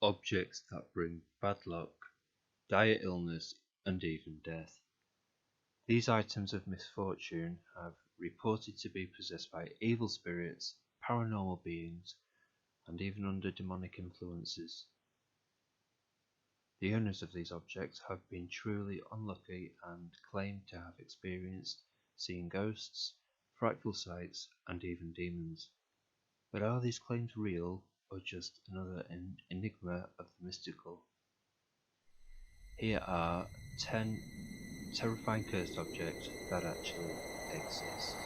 objects that bring bad luck, dire illness, and even death. These items of misfortune have reported to be possessed by evil spirits, paranormal beings, and even under demonic influences. The owners of these objects have been truly unlucky and claim to have experienced seeing ghosts, frightful sights, and even demons. But are these claims real, or just another enigma of the mystical? Here are 10 terrifying cursed objects that actually exist.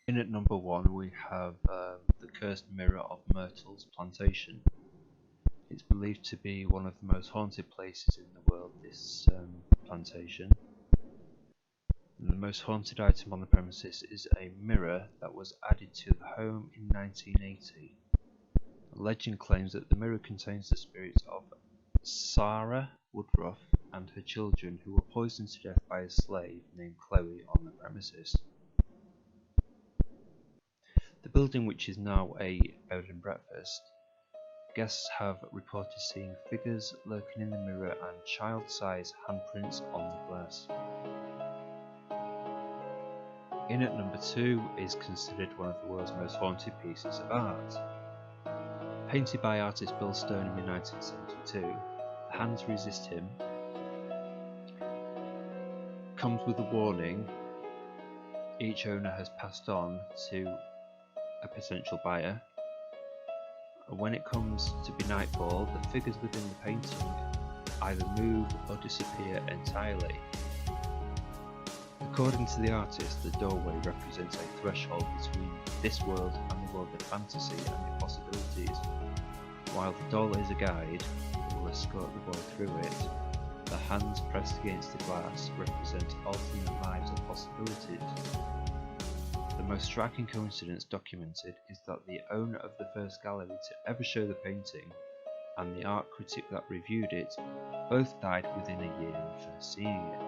In at number 1 we have the cursed mirror of Myrtle's plantation. It's believed to be one of the most haunted places in the world, this plantation. And the most haunted item on the premises is a mirror that was added to the home in 1980. A legend claims that the mirror contains the spirits of Sarah Woodruff and her children, who were poisoned to death by a slave named Chloe on the premises. The building, which is now a bed and breakfast, guests have reported seeing figures lurking in the mirror and child-sized handprints on the glass. In at number 2 is considered one of the world's most haunted pieces of art. Painted by artist Bill Stoneham in 1972, The Hands Resist Him comes with a warning each owner has passed on to a potential buyer. When it comes to be nightfall, the figures within the painting either move or disappear entirely. According to the artist, the doorway represents a threshold between this world and the world of fantasy and the possibilities. While the doll is a guide that will escort the boy through it, the hands pressed against the glass represent alternate lives or possibilities. The most striking coincidence documented is that the owner of the first gallery to ever show the painting and the art critic that reviewed it both died within a year of first seeing it.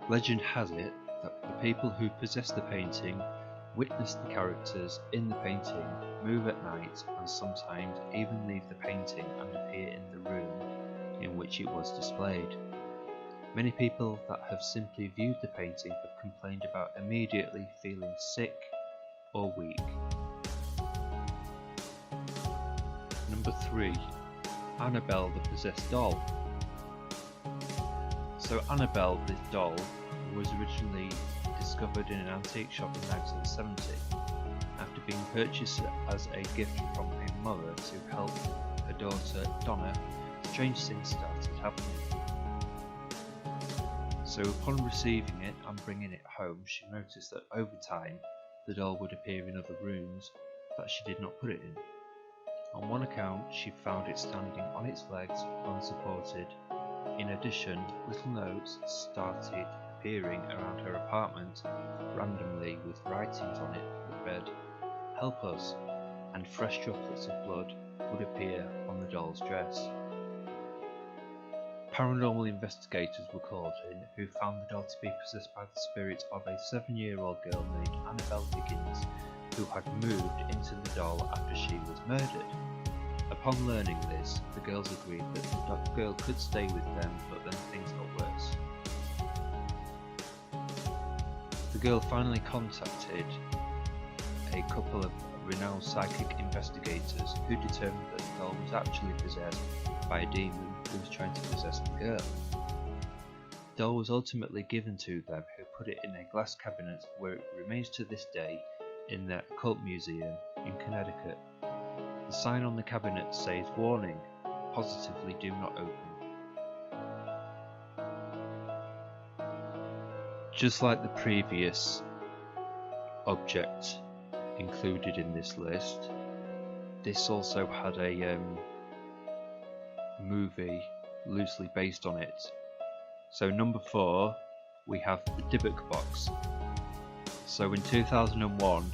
Legend has it that the people who possess the painting witness the characters in the painting move at night and sometimes even leave the painting and appear in the room in which it was displayed. Many people that have simply viewed the painting have complained about immediately feeling sick or weak. Number 3. Annabelle the Possessed Doll. So Annabelle, this doll, was originally discovered in an antique shop in 1970 after being purchased as a gift from a mother to help her daughter Donna. Strange things started happening. So upon receiving it and bringing it home, she noticed that over time the doll would appear in other rooms that she did not put it in. On one account, she found it standing on its legs unsupported. In addition, little notes started appearing around her apartment randomly with writings on it that read, "Help us," and fresh droplets of blood would appear on the doll's dress. Paranormal investigators were called in, who found the doll to be possessed by the spirit of a 7-year-old girl named Annabelle Higgins, who had moved into the doll after she was murdered. Upon learning this, the girls agreed that the girl could stay with them, but then things got worse. The girl finally contacted a couple of renowned psychic investigators who determined that the doll was actually possessed by a demon who was trying to possess the girl. The doll was ultimately given to them, who put it in a glass cabinet where it remains to this day in the Occult Museum in Connecticut. The sign on the cabinet says, "Warning, positively do not open." Just like the previous object included in this list, this also had a movie loosely based on it. So number 4, we have the Dybbuk Box. So in 2001,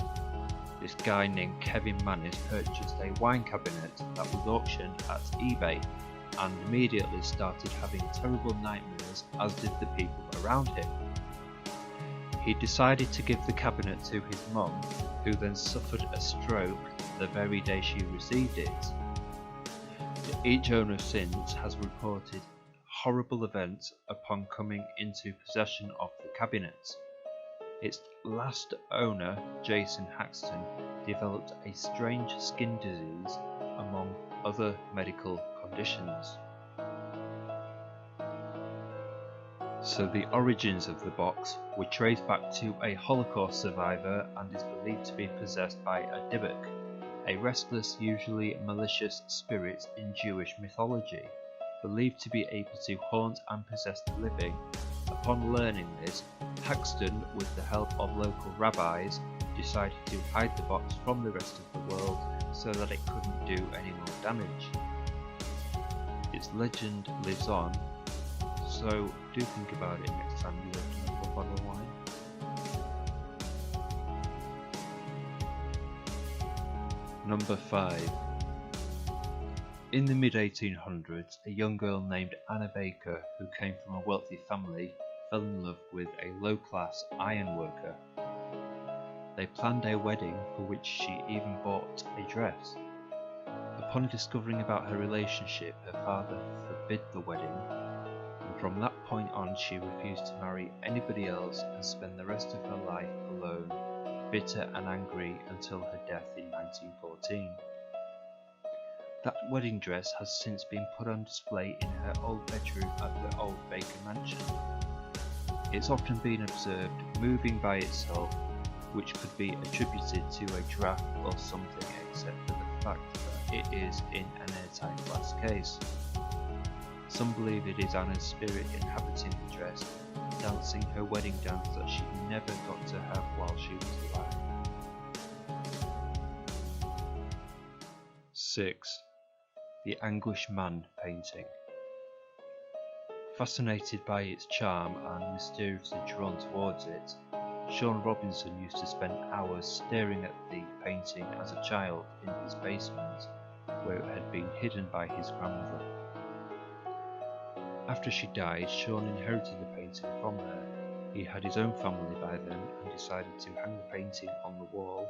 this guy named Kevin Manis purchased a wine cabinet that was auctioned at eBay and immediately started having terrible nightmares, as did the people around him. He decided to give the cabinet to his mum, who then suffered a stroke the very day she received it. Each owner since has reported horrible events upon coming into possession of the cabinet. Its last owner, Jason Haxton, developed a strange skin disease among other medical conditions. So the origins of the box were traced back to a Holocaust survivor and is believed to be possessed by a Dybbuk, a restless, usually malicious spirit in Jewish mythology, believed to be able to haunt and possess the living. Upon learning this, Haxton, with the help of local rabbis, decided to hide the box from the rest of the world so that it couldn't do any more damage. Its legend lives on, so do think about it next time you open up a bottle of wine. Number 5. In the mid-1800s, a young girl named Anna Baker, who came from a wealthy family, fell in love with a low-class iron worker. They planned a wedding for which she even bought a dress. Upon discovering about her relationship, her father forbid the wedding, and from that point on she refused to marry anybody else and spent the rest of her life alone, bitter and angry until her death in 1914. That wedding dress has since been put on display in her old bedroom at the old Baker mansion. It's often been observed moving by itself, which could be attributed to a draft or something, except for the fact that it is in an airtight glass case. Some believe it is Anna's spirit inhabiting the dress, dancing her wedding dance that she never got to have while she was alive. 6. The Agony Man Painting. Fascinated by its charm and mysteriously drawn towards it, Sean Robinson used to spend hours staring at the painting as a child in his basement, where it had been hidden by his grandmother. After she died, Sean inherited the painting from her. He had his own family by then and decided to hang the painting on the wall,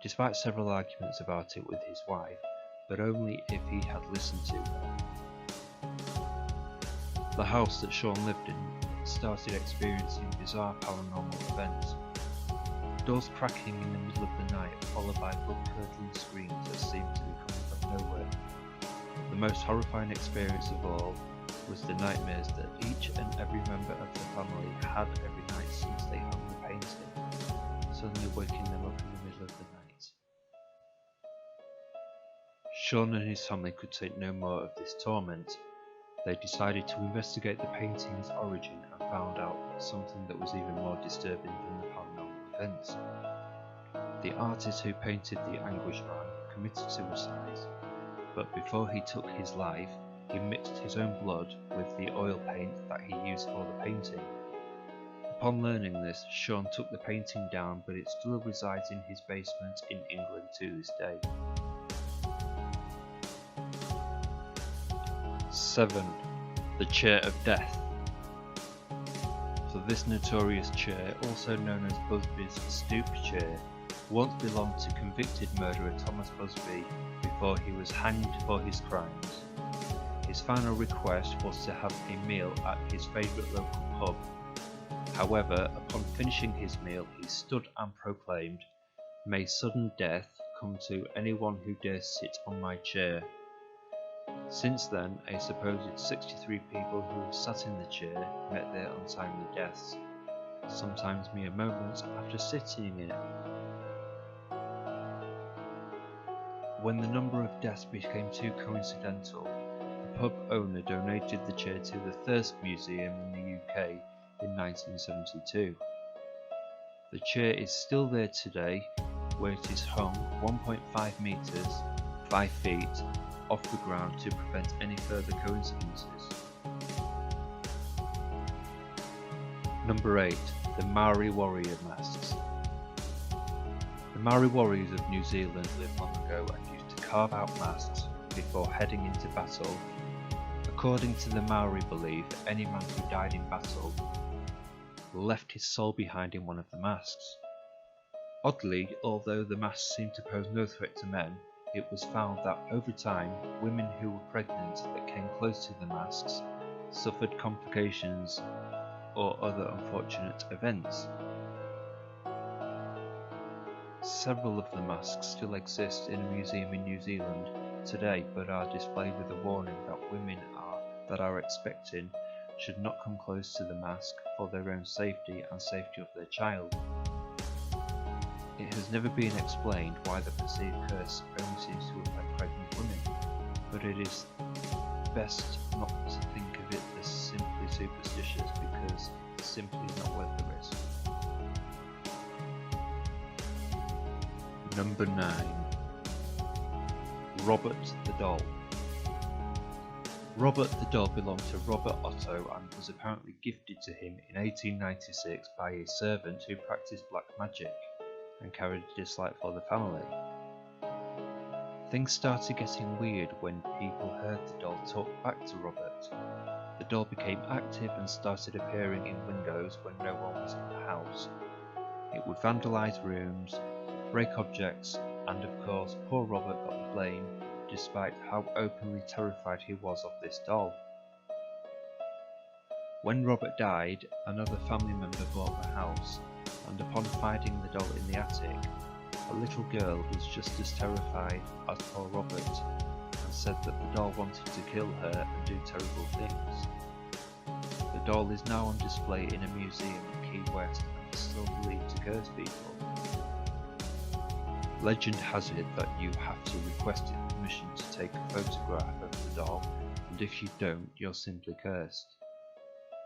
despite several arguments about it with his wife, but only if he had listened to her. The house that Sean lived in started experiencing bizarre paranormal events. Doors cracking in the middle of the night, followed by blood-curdling screams that seemed to be coming from nowhere. The most horrifying experience of all was the nightmares that each and every member of the family had every night since they hung the painting, suddenly waking them up in the middle of the night. Sean and his family could take no more of this torment. They decided to investigate the painting's origin and found out something that was even more disturbing than the paranormal events. The artist who painted the Agony Man committed suicide, but before he took his life, he mixed his own blood with the oil paint that he used for the painting. Upon learning this, Sean took the painting down, but it still resides in his basement in England to this day. 7. The Chair of Death. So this notorious chair, also known as Busby's stoop chair, once belonged to convicted murderer Thomas Busby before he was hanged for his crimes. His final request was to have a meal at his favourite local pub. However, upon finishing his meal, he stood and proclaimed, "May sudden death come to anyone who dares sit on my chair." Since then, a supposed 63 people who sat in the chair met their untimely deaths, sometimes mere moments after sitting in it. When the number of deaths became too coincidental, the pub owner donated the chair to the Thirsk Museum in the UK in 1972. The chair is still there today, where it is hung 1.5 metres, 5 feet, off the ground to prevent any further coincidences. Number 8. The Maori Warrior Masks. The Maori warriors of New Zealand lived long ago and used to carve out masks before heading into battle. According to the Maori belief, any man who died in battle left his soul behind in one of the masks. Oddly, although the masks seemed to pose no threat to men, it was found that over time, women who were pregnant that came close to the masks suffered complications or other unfortunate events. Several of the masks still exist in a museum in New Zealand today, but are displayed with a warning that women that are expecting should not come close to the mask for their own safety and safety of their child. It has never been explained why the perceived curse only seems to affect pregnant women, but it is best not to think of it as simply superstitious because it simply is not worth the risk. Number 9. Robert the Doll. Robert the Doll belonged to Robert Otto and was apparently gifted to him in 1896 by a servant who practiced black magic and carried a dislike for the family. Things started getting weird when people heard the doll talk back to Robert. The doll became active and started appearing in windows when no one was in the house. It would vandalise rooms, break objects, and of course poor Robert got the blame despite how openly terrified he was of this doll. When Robert died, another family member bought the house, and upon finding the doll in the attic, a little girl was just as terrified as poor Robert and said that the doll wanted to kill her and do terrible things. The doll is now on display in a museum in Key West and is still believed to curse people. Legend has it that you have to request permission to take a photograph of the doll, and if you don't, you're simply cursed.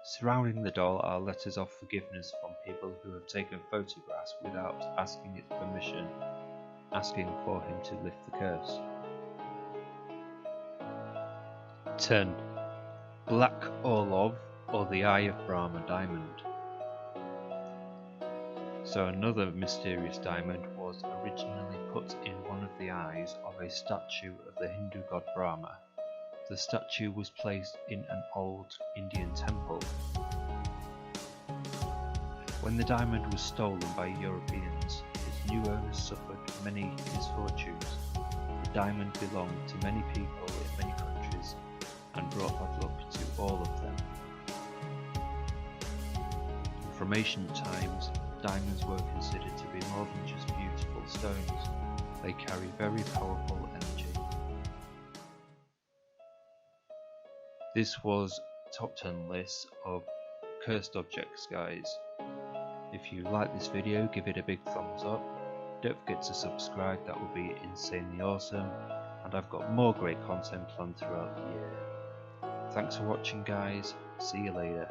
Surrounding the doll are letters of forgiveness from people who have taken photographs without asking its permission, asking for him to lift the curse. 10. Black Olav, or the Eye of Brahma diamond. So another mysterious diamond was originally put in one of the eyes of a statue of the Hindu god Brahma. The statue was placed in an old Indian temple. When the diamond was stolen by Europeans, its new owners suffered many misfortunes. The diamond belonged to many people in many countries and brought bad luck to all of them. From ancient times, diamonds were considered to be more than just beautiful stones. They carry very powerful energy. This was top 10 list of cursed objects, guys. If you like this video, give it a big thumbs up. Don't forget to subscribe, that would be insanely awesome. And I've got more great content planned throughout the year. Thanks for watching, guys. See you later.